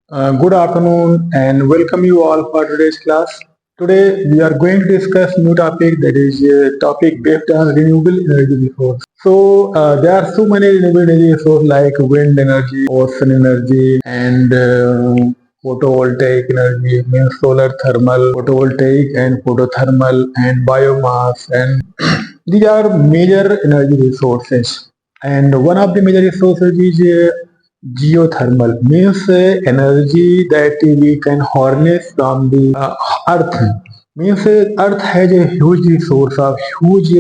Good afternoon and welcome you all for today's class. Today we are going to discuss new topic, that is a topic based on renewable energy resource. There are so many renewable energy resources like wind energy, ocean energy, and photovoltaic energy, means solar thermal, photovoltaic and photothermal and biomass, and these are major energy resources. And one of the major resources is geothermal, means energy that we can harness from the earth. Means earth has a huge resource of huge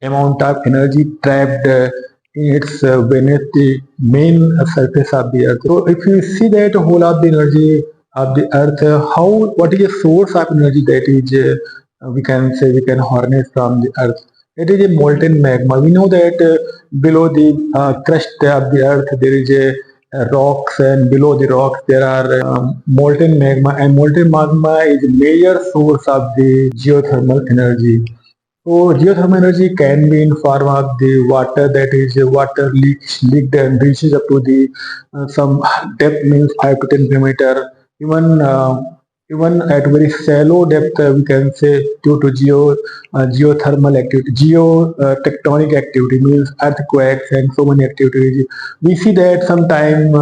amount of energy trapped in its beneath the main surface of the earth. So if you see that whole of the energy of the earth, how what is the source of energy that is we can say we can harness from the earth? It is a molten magma. We know that below the crust of the earth there is a rocks, and below the rocks there are molten magma, and molten magma is a major source of the geothermal energy. So geothermal energy can be in form of the water, that is water leaked and reaches up to the some depth, means 5 to 10 kilometer. Even at very shallow depth, we can say due to geothermal activity, geotectonic activity, means earthquakes and so many activities. We see that sometime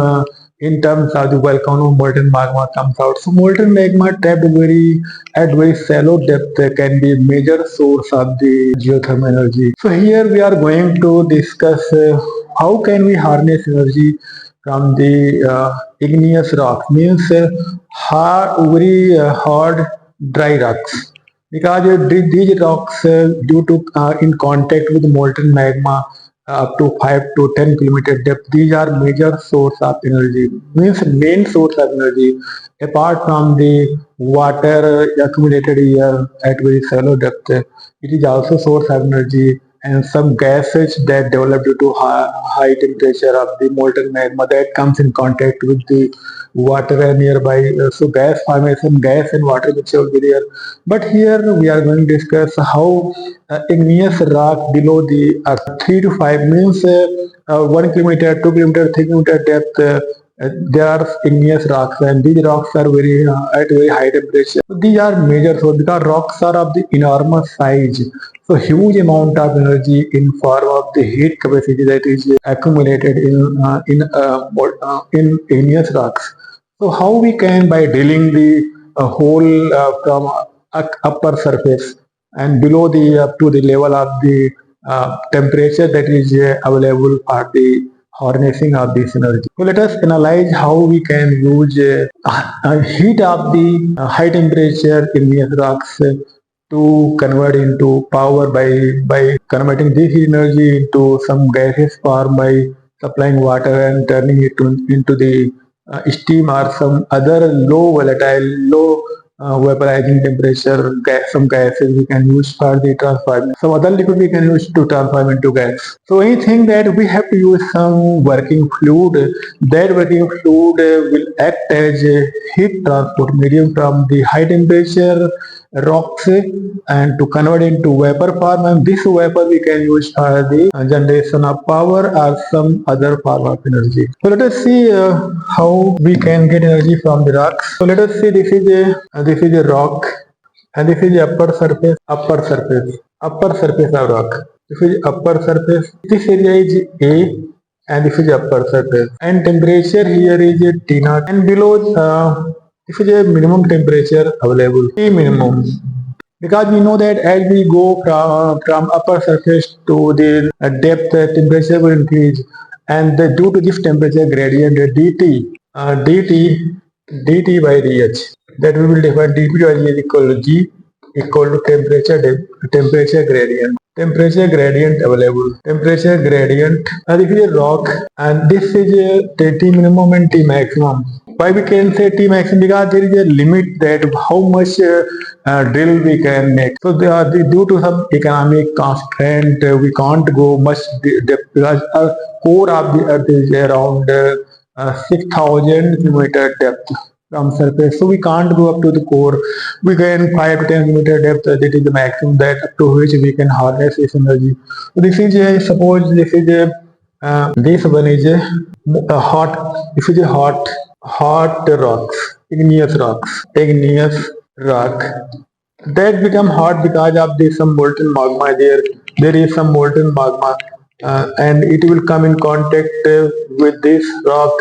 in terms of the volcano, molten magma comes out. So molten magma trapped at very shallow depth can be a major source of the geothermal energy. So here we are going to discuss how can we harness energy from the igneous rocks, means very hard dry rocks, because these rocks due to in contact with molten magma up to 5 to 10 kilometer depth, these are major source of energy, means main source of energy apart from the water accumulated here at very shallow depth. It is also source of energy, and some gases that develop due to high temperature of the molten magma that comes in contact with the water nearby. So gas formation, gas and water mixture will be there. But here we are going to discuss how igneous rock below the earth, 3 to 5, means 1 kilometer, 2 kilometer, 3 kilometer depth. There are igneous rocks, and these rocks are very at very high temperature. So these are major source, because rocks are of the enormous size. So huge amount of energy in form of the heat capacity that is accumulated in igneous rocks. So how we can, by drilling the hole from upper surface and below the up to the level of the temperature that is available for the harnessing of this energy. So let us analyze how we can use heat of the high temperature igneous rocks to convert into power by converting this energy into some gaseous form by supplying water and turning it into the steam or some other low volatile, low vaporizing temperature some gases we can use for the transformation. Some other liquid we can use to transform into gas. So anything that we have to use some working fluid, that working fluid will act as a heat transport medium from the high temperature rocks and to convert into vapor form, and this vapor we can use for the generation of power or some other form of energy. So let us see how we can get energy from the rocks. So let us see, this is a rock, and this is the upper surface of rock. This is upper surface. This area is A, and this is upper surface. And temperature here is T naught, and below this is a minimum temperature available, T minimum. Because we know that as we go from upper surface to the depth, temperature will increase, and due to this temperature gradient, dt by dh, that we will define dp by dh is equal to g equal to temperature gradient. Temperature gradient available. Temperature gradient. And this is a rock, and this is a T minimum and T maximum. Why we can say T maximum? Because there is a limit that how much drill we can make. So due to some economic constraint, we can't go much depth, because our core of the earth is around 6,000 kilometer depth from surface. So we can't go up to the core. We can 5 to 10 kilometer depth. That is the maximum that up to which we can harness this energy. So this is suppose this is this one is a hot. This is a hot rocks, igneous rock that become hot because of this some molten magma there. There is some molten magma, and it will come in contact with this rock.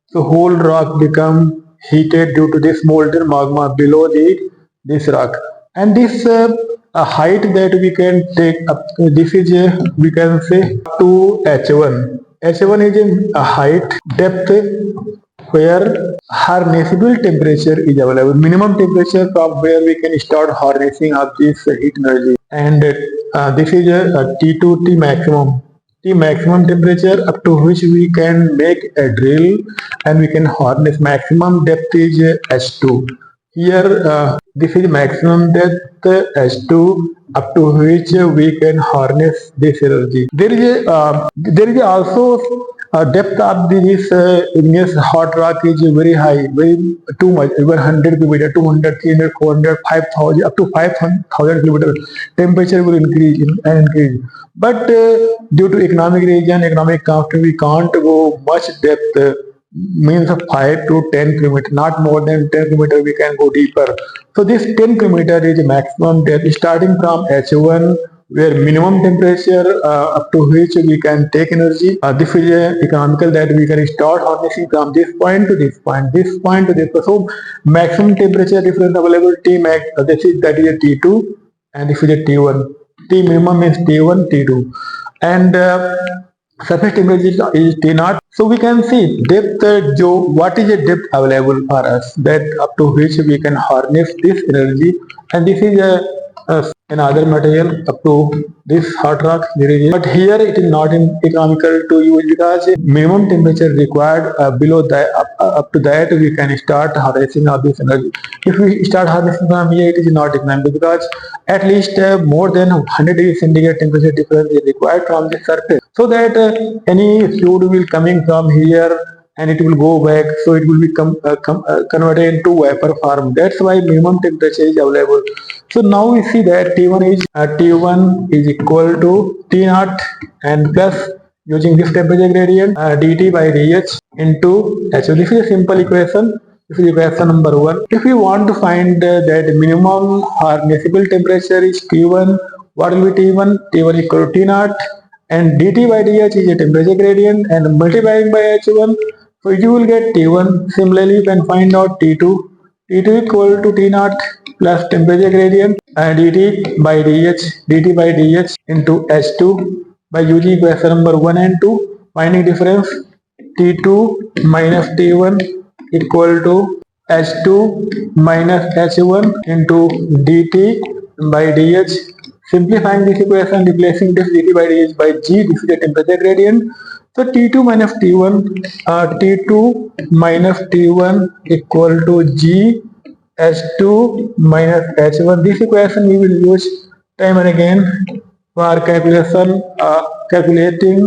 So whole rock become heated due to this molten magma below the this rock. And this a height that we can take up. This is we can say up to H1. H1 is a height depth where harnessable temperature is available. Minimum temperature from where we can start harnessing of this heat energy. And this is a T2 T maximum. T maximum temperature up to which we can make a drill and we can harness. Maximum depth is H2. Here this is maximum depth H2 up to which we can harness this energy. There is also depth of this igneous hot rock is very high, very too much, even 100 kilometer, 200, 300, 400, 5,000, up to 5,000 kilometer. Temperature will increase and increase. But due to economic region, economic conflict, we can't go much depth. Means of 5 to 10 kilometer, not more than 10 kilometer we can go deeper. So this 10 kilometer is maximum depth starting from H1 where minimum temperature up to which we can take energy. This is economical that we can start harnessing from this point to this point, this point to this point. So maximum temperature difference available T max, that is a T2 and this is a T1. T minimum is T1, T2. And surface temperature is T0. So we can see depth, what is the depth available for us that up to which we can harness this energy. And this is another material up to this hot rock. But here it is not economical to use because minimum temperature required below that up to that we can start harnessing of this energy. If we start harnessing from here, it is not economical because at least more than 100 degrees centigrade temperature difference is required from the surface, so that any fluid will coming from here and it will go back, so it will become converted into vapor form. That's why minimum temperature is available. So now we see that T1 is equal to T0 and plus using this temperature gradient dt by dh into H. So this is a simple equation. This is equation number 1. If we want to find that minimum harnessable temperature is T1, what will be T1? T1 equal to T0 and dt by dh is a temperature gradient and multiplying by H1. So you will get T1. Similarly, you can find out T2. T2 equal to T0 plus temperature gradient and dt by dh into H2 by using equation number 1 and 2. Finding difference T2 minus T1 equal to H2 minus H1 into dt by dh. Simplifying this equation, replacing this dt by dh by g, this is the temperature gradient. So T2 minus T1 equal to G H2 minus H1. This equation we will use time and again for calculating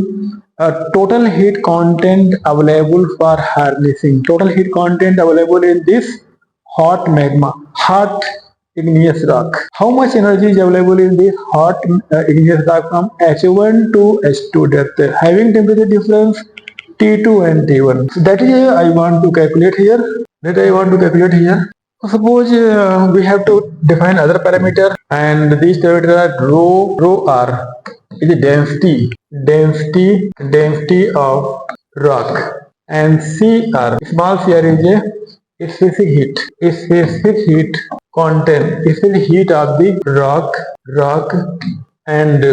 total heat content available for harnessing. Total heat content available in this hot magma, hot igneous rock. How much energy is available in this hot igneous rock from H1 to H2 depth, having temperature difference T2 and T1. So that is I want to calculate here. So suppose we have to define other parameter, and these parameters are rho r is the density of rock, and cr, small cr is a specific heat content, specific heat of the rock, and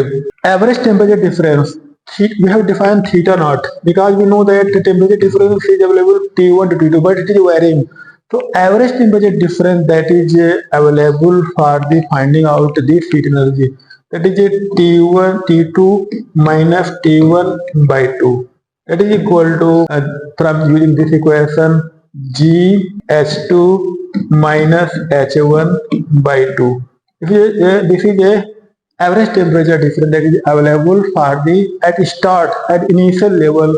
average temperature difference. We have defined theta naught because we know that the temperature difference is available T1 to T2, but it is varying. So average temperature difference that is available for the finding out this heat energy, that is T2 minus T1 by 2. That is equal to from using this equation G H2 minus H1 by 2. This is a average temperature difference that is available for the at initial level.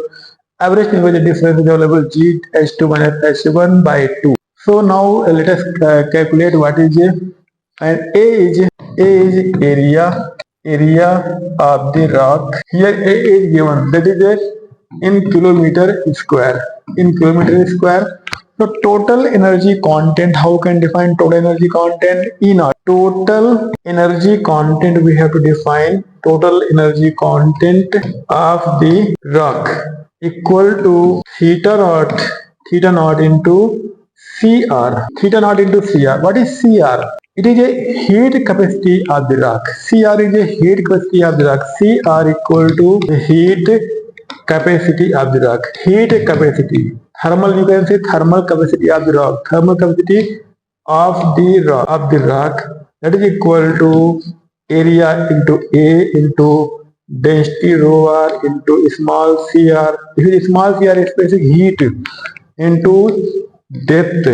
Average temperature difference is available G H2 minus H1 by 2. So now let us calculate what is A, and A is area of the rock. Here A is given, that is in kilometer square. So total energy content, how can define total energy content? E naught. Total energy content, we have to define total energy content of the rock equal to theta naught into CR. Theta naught into CR. What is CR? It is a heat capacity of the rock. CR is a heat capacity of the rock. CR equal to the heat capacity of the rock. Heat capacity. Thermal, you can say thermal capacity of the rock. Thermal capacity of the rock, that is equal to area into A into density rho r into small cr. If it is small cr, is specific heat into depth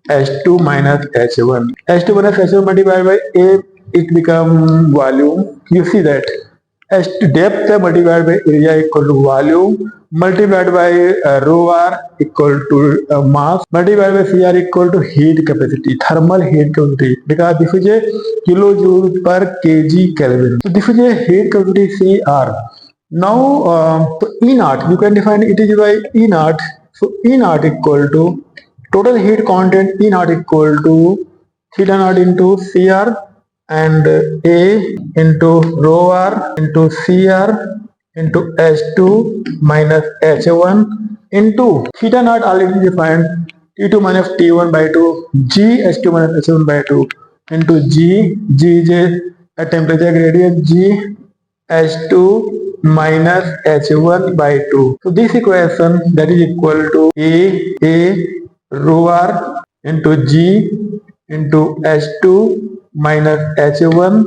H2 minus H1. H2 minus H1 multiplied by A, it become volume. You see that H depth multiplied by area equal to volume multiplied by rho r equal to mass multiplied by Cr equal to heat capacity, thermal heat capacity, because this is a kilojoule per kg Kelvin. So this is a heat capacity Cr. Now so E naught, you can define it is by E naught. So E naught equal to total heat content, E naught equal to theta naught into Cr and A into rho r into Cr into H2 minus H1 into theta naught already defined T2 minus T1 by 2 G H2 minus H1 by 2 into G is a temperature gradient, G H2 minus H1 by 2. So this equation, that is equal to A rho r into G into H2 minus H1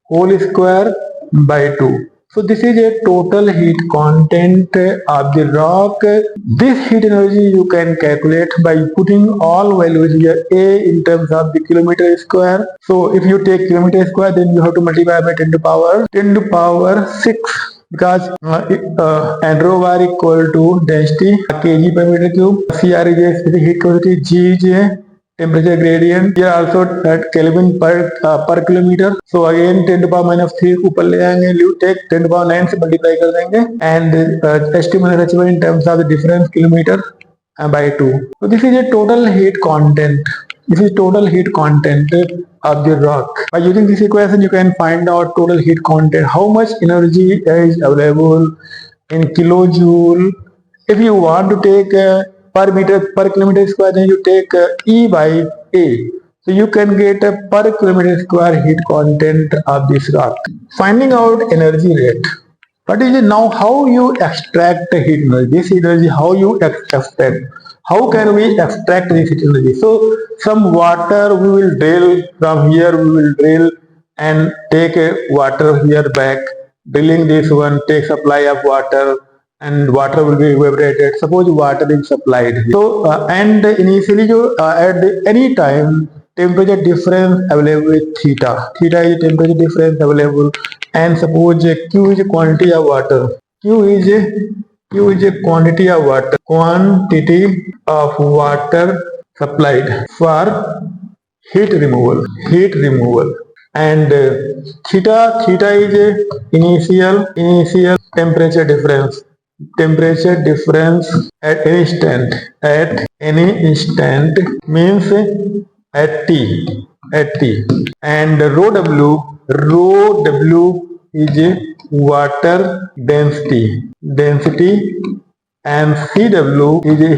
whole square by 2. So this is a total heat content of the rock. This heat energy you can calculate by putting all values here. A in terms of the kilometer square. So if you take kilometer square, then you have to multiply by 10 to power 6. Because and rho r equal to density kg per meter cube, Cr is a specific heat capacity, G is a temperature gradient, here also at Kelvin per kilometer. So again 10 to power minus 3 ऊपर ले आएंगे, you take 10 to power 9 से multiply कर देंगे, and H2 minus H1 in terms of the difference kilometer by 2. So this is a total heat content. This is total heat content of the rock. By using this equation, you can find out total heat content, how much energy is available in kilojoule. If you want to take per kilometer square, then you take E by A. So you can get a per kilometer square heat content of this rock. Finding out energy rate. What is it now? How you extract the heat energy? This energy, how you extract? How can we extract this heat energy? So some water we will drill from here. We will drill and take a water here back. Drilling this one, take supply of water, and water will be evaporated. Suppose water is supplied here. So and initially at any time temperature difference available with theta. Theta is temperature difference available, and suppose Q is a quantity of water. Q is a quantity of water. Quantity of water supplied for heat removal. And theta is a initial temperature difference. Temperature difference at any instant means at t, and rho w is a water density, and Cw is a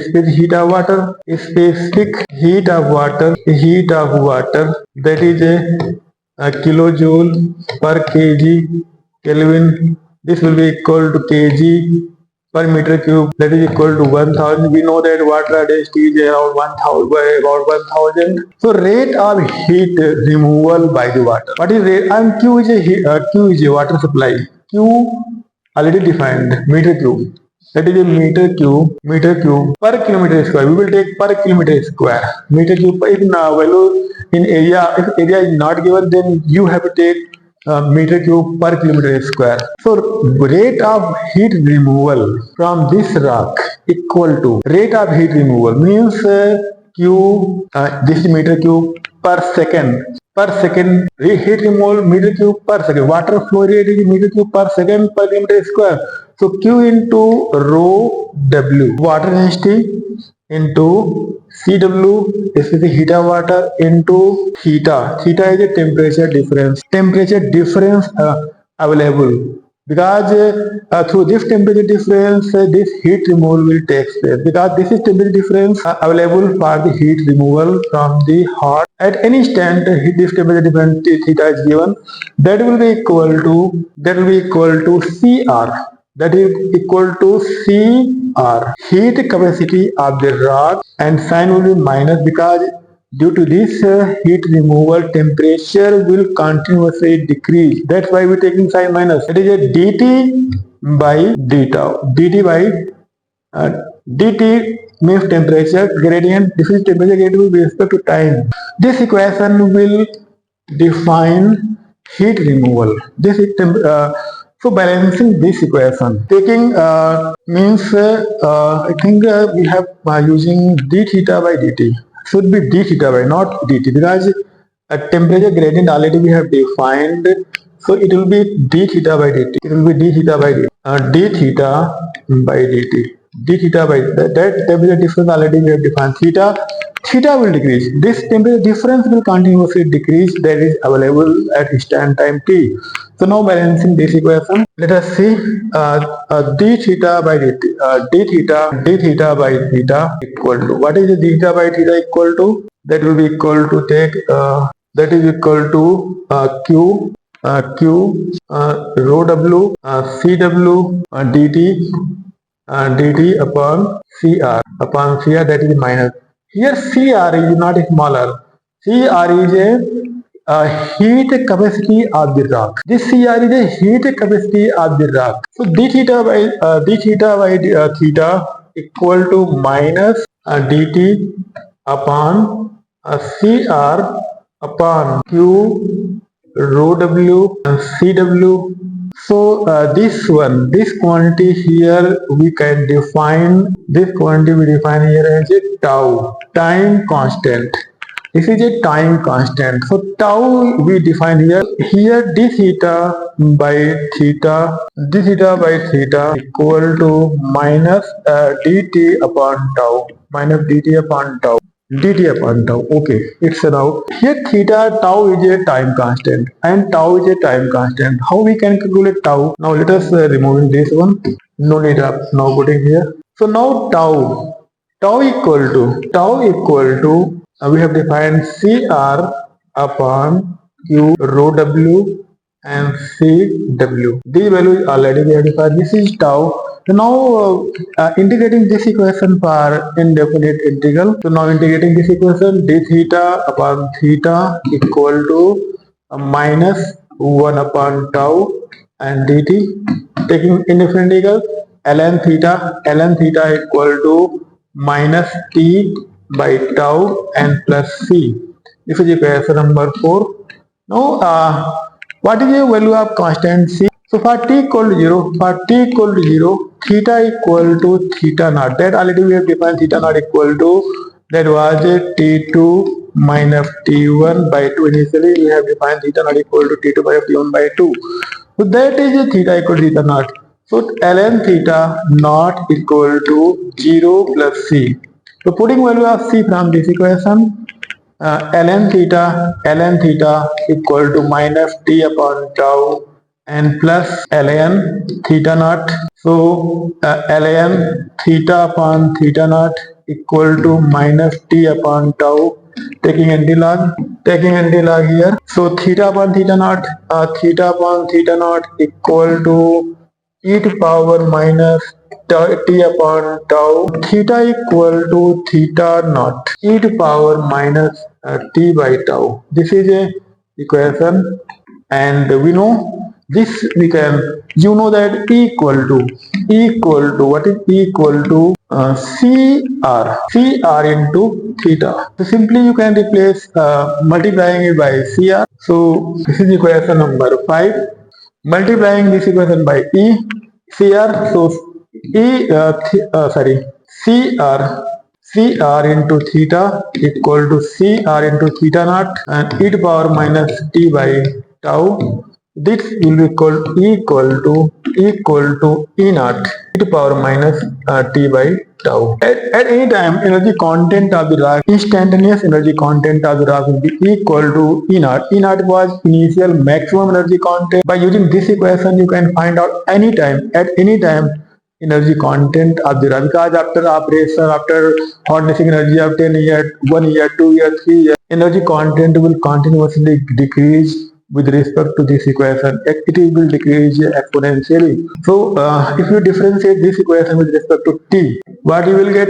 specific heat of water, that is a kilojoule per kg Kelvin. This will be equal to kg per meter cube, that is equal to 1000. We know that water density is around 1000. So rate of heat removal by the water. What is rate? And Q is a water supply. Q already defined, meter cube. That is a meter cube per kilometer square. We will take per kilometer square. Meter cube, if value in area, if area is not given, then you have to take meter cube per kilometer square. So rate of heat removal from this rock equal to rate of heat removal means this meter cube per second. Heat removal meter cube per second. Water flow rate is meter cube per second per kilometer square. So Q into rho W, water density, into Cw, this is the heat of water, into theta. Theta is the temperature difference. Temperature difference available. Because through this temperature difference, this heat removal will take place. Because this is temperature difference available for the heat removal from the hot. At any instant, this temperature difference theta is given. That will be equal to Cr. That is equal to Cr, heat capacity of the rock, and sign will be minus because due to this heat removal temperature will continuously decrease. That's why we're taking sign minus. It is a dt by dt by uh, dt means temperature gradient. This is temperature gradient with respect to time. This equation will define heat removal. So balancing this equation, taking means I think we have using d theta by dt. Should be d theta by not dt because a temperature gradient already we have defined. So it will be d theta by dt. It will be d theta by dt. D theta by dt. D theta by that temperature difference already we have defined. Theta will decrease. This temperature difference will continuously decrease that is available at instant time t. So now balancing this equation, let us see d theta by dt. D theta by theta equal to, what is the d theta by theta equal to? That will be equal to take that is equal to q rho w cw dt upon cr, that is minus. Here Cr is not smaller. Cr is a heat capacity of the rock. This Cr is a heat capacity of the rock. So d theta by theta equal to minus dt upon Cr upon q rho w and cw. So this quantity here we can define, this quantity we define here as a tau, time constant. This is a time constant. So tau we define here. Here d theta by theta equal to minus dt upon tau, Okay, it's now. Here theta tau is a time constant and tau is a time constant. How we can calculate tau? Now let us remove this one. No need of now putting here. So now tau equal to we have defined Cr upon Q rho W and Cw. These values already we have defined. This is tau. So now integrating this equation for indefinite integral. So now integrating this equation, d theta upon theta equal to minus 1 upon tau and dt. Taking indefinite integral, ln theta equal to minus t by tau and plus c. This is equation number 4. Now what is the value of constant c? So for t equal to 0, theta equal to theta naught. That already we have defined theta naught equal to, that was a t2 minus t1 by 2. Initially we have defined theta naught equal to t2 by t1 by 2. So that is a theta equal to theta naught. So ln theta naught equal to 0 plus c. So putting value of c from this equation, ln theta equal to minus t upon tau and plus ln theta naught. So ln theta upon theta naught equal to minus t upon tau. Taking antilog here. So theta upon theta naught equal to e to power minus t upon tau. Theta equal to theta naught e to power minus t by tau. This is a equation, and we know this we can, you know that equal to what is equal to cr into theta. So simply you can replace multiplying it by cr. So this is equation number 5. Multiplying this equation by cr, so cr into theta equal to cr into theta naught and e to power minus t by tau. This will be equal to E naught e to power minus T by tau. At any time, energy content of the rock, instantaneous energy content of the rock will be equal to E naught. E naught was initial maximum energy content. By using this equation, you can find out at any time, energy content of the rock. Because after operation, after harnessing energy of 10 years, 1 year, 2 years, 3 years, energy content will continuously decrease with respect to this equation. It will decrease exponentially. So if you differentiate this equation with respect to t, what you will get?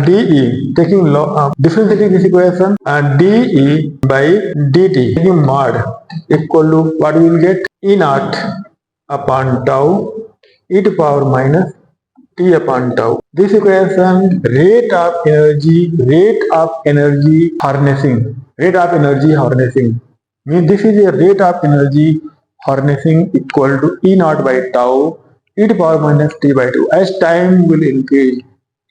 dE, differentiating this equation, dE by dt, taking mod, equal to what we will get? E naught upon tau e to power minus T upon tau. This equation, rate of energy harnessing means this is a rate of energy harnessing equal to E naught by tau e to power minus T by 2. As time will increase,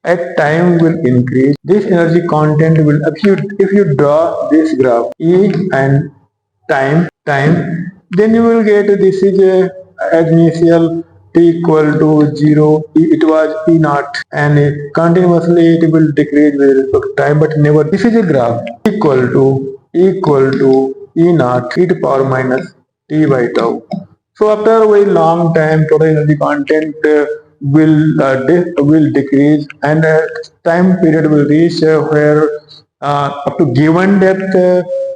this energy content will, if you draw this graph E and time, then you will get this is a as initial t equal to 0, it was E naught, and continuously it will decrease with respect to time, but never. This is a graph equal to E naught e to power minus T by tau. So after a very long time, total energy content will decrease, and time period will reach where up to given depth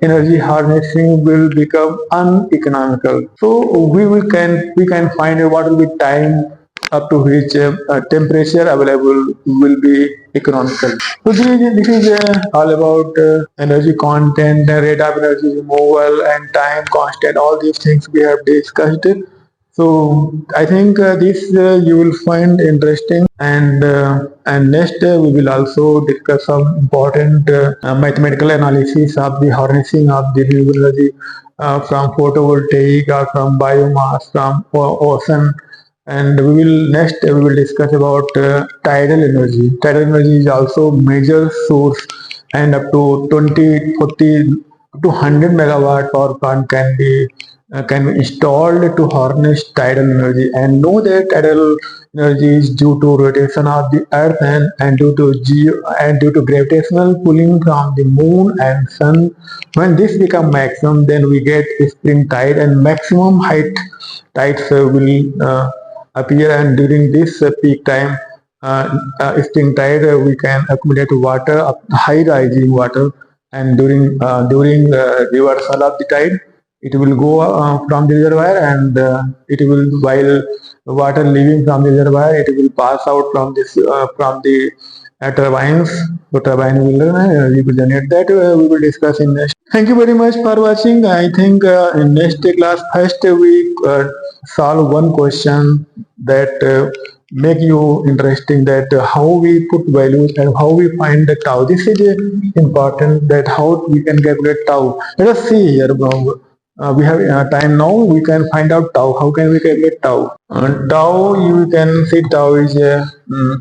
energy harnessing will become uneconomical. So we can find out what will be time up to which temperature available will be economical. So this is all about energy content, rate of energy removal, and time constant. All these things we have discussed. So I think this you will find interesting, and next we will also discuss some important mathematical analysis of the harnessing of the renewable energy from photovoltaic or from biomass, from ocean, and we will discuss about tidal energy. Tidal energy is also major source, and up to 20, 40, up to 100 megawatt power plant can be installed to harness tidal energy. And know that tidal energy is due to rotation of the earth, and due to gravitational pulling from the moon and sun. When this become maximum, then we get spring tide, and maximum height tides will appear, and during this peak time, spring tide, we can accumulate water, high rising water, and during reversal of the tide, it will go from the reservoir, and it will, while water leaving from the reservoir, it will pass out from the turbines. So turbine will generate that. We will discuss in next. Thank you very much for watching. I think in next class, first we solve one question that make you interesting, that how we put values and how we find the tau. This is important, that how we can calculate tau. Let us see here. We have time now. We can find out tau. How can we calculate tau? Tau, you can see tau is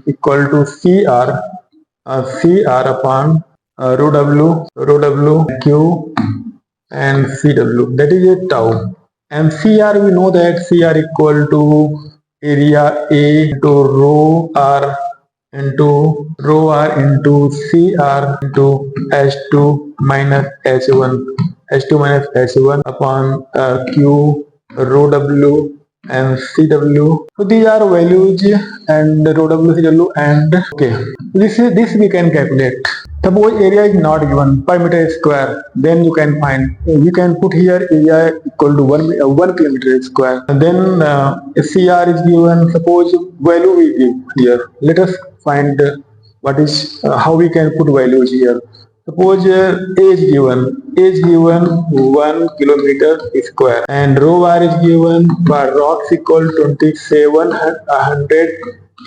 equal to CR upon rho W, Q, and CW. That is a tau. And CR, we know that CR equal to area A into rho R into CR into H2 minus H1 upon Q, rho W, and CW. So these are values, and rho W, CW, and okay. This we can calculate. Suppose area is not given per meter square, then you can put here area equal to 1 kilometer square. And then CR is given. Suppose value we give here. Let us find how we can put values here. Suppose age given 1 kilometer square, and rho R is given for rocks equal 2700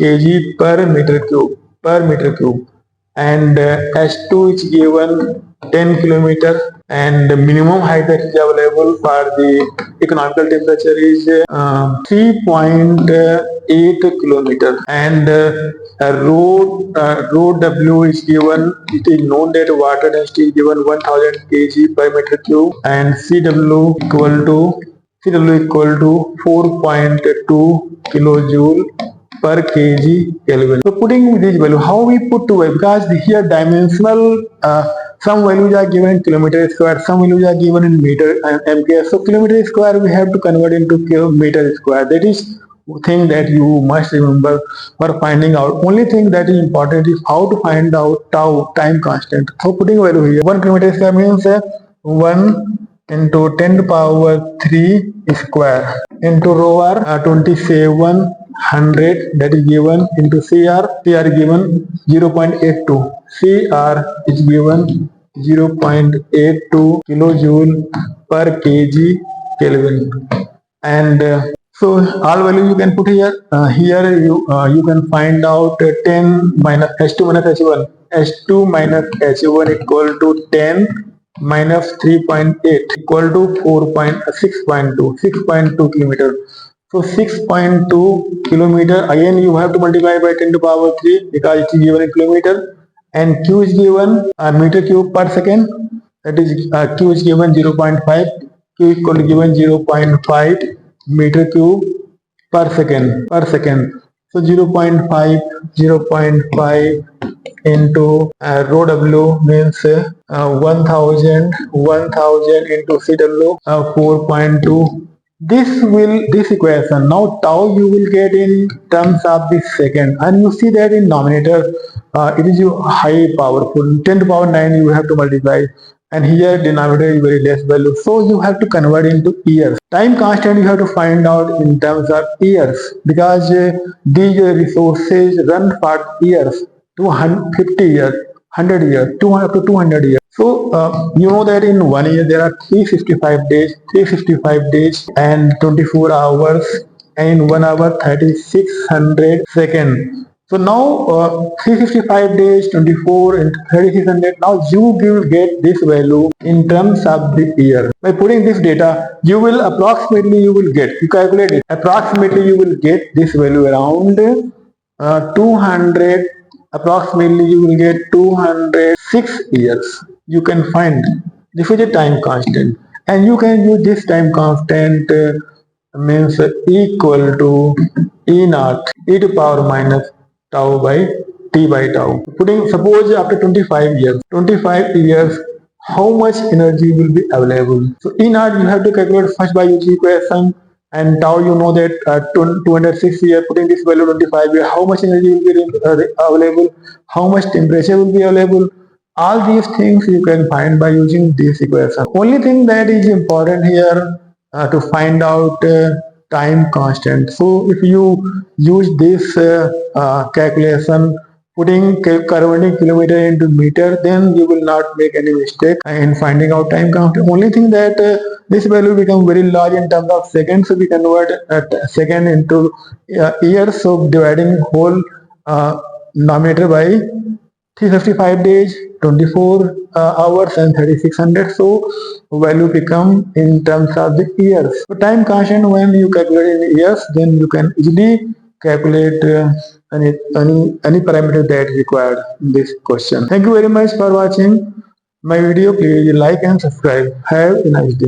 kg per meter cube, and H2 is given 10 kilometer, and the minimum height that is available for the economical temperature is 3.8 kilometer, and rho W is given. It is known that water density is given 1000 kg per meter cube, and CW equal to CW equal to 4.2 kilojoule per kg Kelvin. So putting this value, how we put to it? Because here dimensional, some values are given in kilometer square, some values are given in meter and MK. So kilometer square we have to convert into kilometer square. That is thing that you must remember for finding out. Only thing that is important is how to find out tau, time constant. So putting value here, 1 kilometer square means 1 into 10 to power 3 square into rho r 2700, that is given into CR given 0.82, CR is given 0.82 kilojoule per kg Kelvin. And so all value you can put here. Here you can find out 10 minus H2 minus H1. H2 minus H1 equal to 10 minus 3.8 equal to 6.2 kilometer. So 6.2 kilometer, again you have to multiply by 10 to power 3 because it is given in kilometer, and Q is given meter cube per second, that is Q is given 0.5, Q equal to given 0.5 meter cube per second. So 0.5 into rho W means 1000 into CW 4.2. This equation, now tau you will get in terms of the second, and you see that in denominator it is high powerful, 10 to power 9 you have to multiply, and here denominator is very less value, so you have to convert into years. Time constant you have to find out in terms of years, because these resources run for years, 250 years, 100 years, 200 up to 200 years. So you know that in 1 year there are 365 days and 24 hours, and in 1 hour 3600 seconds. So now 365 days, 24 and 3600. Now you will get this value in terms of the year. By putting this data, you will get, you calculate it, approximately you will get this value around 200, approximately you will get 206 years. You can find this is a time constant, and you can use this time constant means equal to E naught, e to power minus tau by t by tau. Suppose after 25 years, how much energy will be available? So E naught you have to calculate first by using equation, and tau you know that 206 years, putting this value 25 years, how much energy will be available, how much temperature will be available. All these things you can find by using this equation. Only thing that is important here to find out time constant. So if you use this calculation, converting kilometer into meter, then you will not make any mistake in finding out time constant. Only thing that this value become very large in terms of seconds, so we convert second into years. So dividing whole numerator by 365 days, 24 hours and 3600, so value become in terms of the years. So time constant, when you calculate in years, then you can easily calculate any parameter that is required in this question. Thank you very much for watching my video. Please like and subscribe. Have a nice day.